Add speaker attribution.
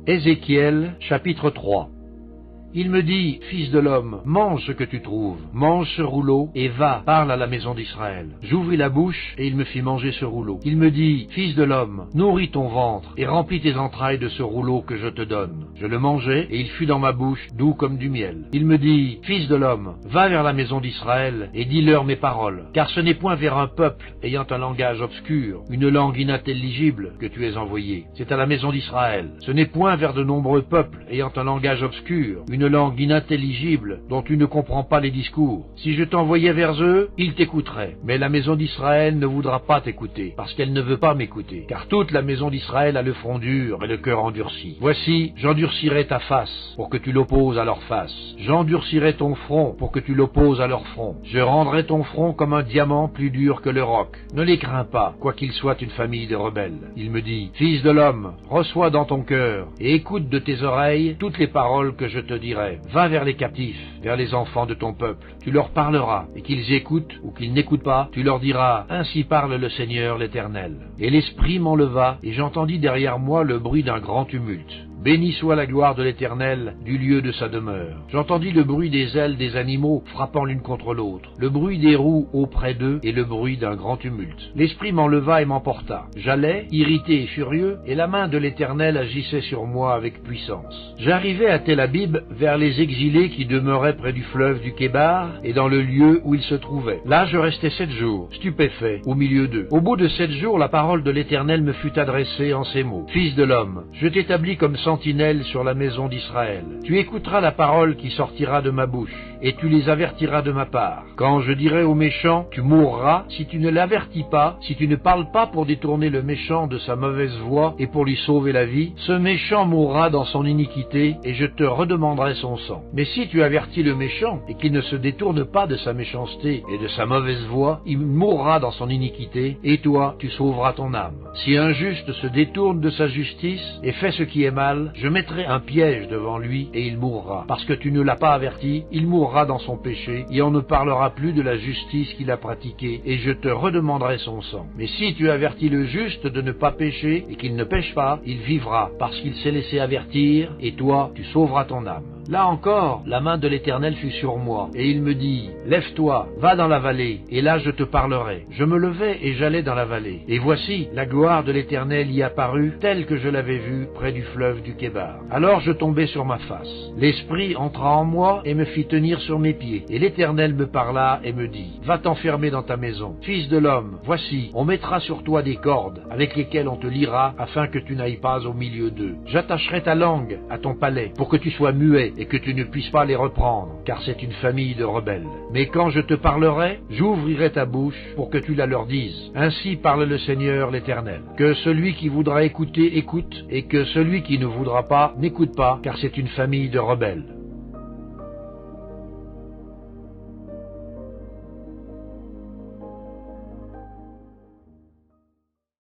Speaker 1: Ézéchiel, chapitre 3. Il me dit, fils de l'homme, mange ce que tu trouves, mange ce rouleau, et va, parle à la maison d'Israël. J'ouvris la bouche, et il me fit manger ce rouleau. Il me dit, fils de l'homme, nourris ton ventre, et remplis tes entrailles de ce rouleau que je te donne. Je le mangeai, et il fut dans ma bouche, doux comme du miel. Il me dit, fils de l'homme, va vers la maison d'Israël, et dis-leur mes paroles, car ce n'est point vers un peuple ayant un langage obscur, une langue inintelligible, que tu es envoyé. C'est à la maison d'Israël. Ce n'est point vers de nombreux peuples ayant un langage obscur, une langue inintelligible dont tu ne comprends pas les discours. Si je t'envoyais vers eux, ils t'écouteraient. Mais la maison d'Israël ne voudra pas t'écouter, parce qu'elle ne veut pas m'écouter. Car toute la maison d'Israël a le front dur et le cœur endurci. Voici, j'endurcirai ta face pour que tu l'opposes à leur face. J'endurcirai ton front pour que tu l'opposes à leur front. Je rendrai ton front comme un diamant plus dur que le roc. Ne les crains pas, quoiqu'ils soient une famille de rebelles. Il me dit, fils de l'homme, reçois dans ton cœur et écoute de tes oreilles toutes les paroles que je te dirai. Va vers les captifs, vers les enfants de ton peuple. Tu leur parleras, et qu'ils écoutent ou qu'ils n'écoutent pas, tu leur diras, ainsi parle le Seigneur l'Éternel. Et l'Esprit m'enleva, et j'entendis derrière moi le bruit d'un grand tumulte. Béni soit la gloire de l'Éternel du lieu de sa demeure. J'entendis le bruit des ailes des animaux frappant l'une contre l'autre, le bruit des roues auprès d'eux et le bruit d'un grand tumulte. L'Esprit m'enleva et m'emporta. J'allais, irrité et furieux, et la main de l'Éternel agissait sur moi avec puissance. J'arrivai à Tel Abib vers les exilés qui demeuraient près du fleuve du Kébar et dans le lieu où ils se trouvaient. Là je restai 7 jours, stupéfait, au milieu d'eux. Au bout de 7 jours, la parole de l'Éternel me fut adressée en ces mots. Fils de l'homme, je t'établis comme sentinelle sur la maison d'Israël. Tu écouteras la parole qui sortira de ma bouche, et tu les avertiras de ma part. Quand je dirai au méchant, tu mourras, si tu ne l'avertis pas, si tu ne parles pas pour détourner le méchant de sa mauvaise voie et pour lui sauver la vie, ce méchant mourra dans son iniquité, et je te redemanderai son sang. Mais si tu avertis le méchant, et qu'il ne se détourne pas de sa méchanceté et de sa mauvaise voie, il mourra dans son iniquité, et toi, tu sauveras ton âme. Si un juste se détourne de sa justice, et fait ce qui est mal, je mettrai un piège devant lui et il mourra. Parce que tu ne l'as pas averti, il mourra dans son péché et on ne parlera plus de la justice qu'il a pratiquée et je te redemanderai son sang. Mais si tu avertis le juste de ne pas pécher et qu'il ne pêche pas, il vivra parce qu'il s'est laissé avertir et toi, tu sauveras ton âme. Là encore, la main de l'Éternel fut sur moi, et il me dit, lève-toi, va dans la vallée, et là je te parlerai. Je me levai et j'allai dans la vallée. Et voici, la gloire de l'Éternel y apparut, telle que je l'avais vue près du fleuve du Kébar. Alors je tombai sur ma face. L'Esprit entra en moi et me fit tenir sur mes pieds. Et l'Éternel me parla et me dit, va t'enfermer dans ta maison. Fils de l'homme, voici, on mettra sur toi des cordes, avec lesquelles on te liera, afin que tu n'ailles pas au milieu d'eux. J'attacherai ta langue à ton palais, pour que tu sois muet, et que tu ne puisses pas les reprendre, car c'est une famille de rebelles. Mais quand je te parlerai, j'ouvrirai ta bouche pour que tu la leur dises. Ainsi parle le Seigneur l'Éternel. Que celui qui voudra écouter, écoute, et que celui qui ne voudra pas, n'écoute pas, car c'est une famille de rebelles.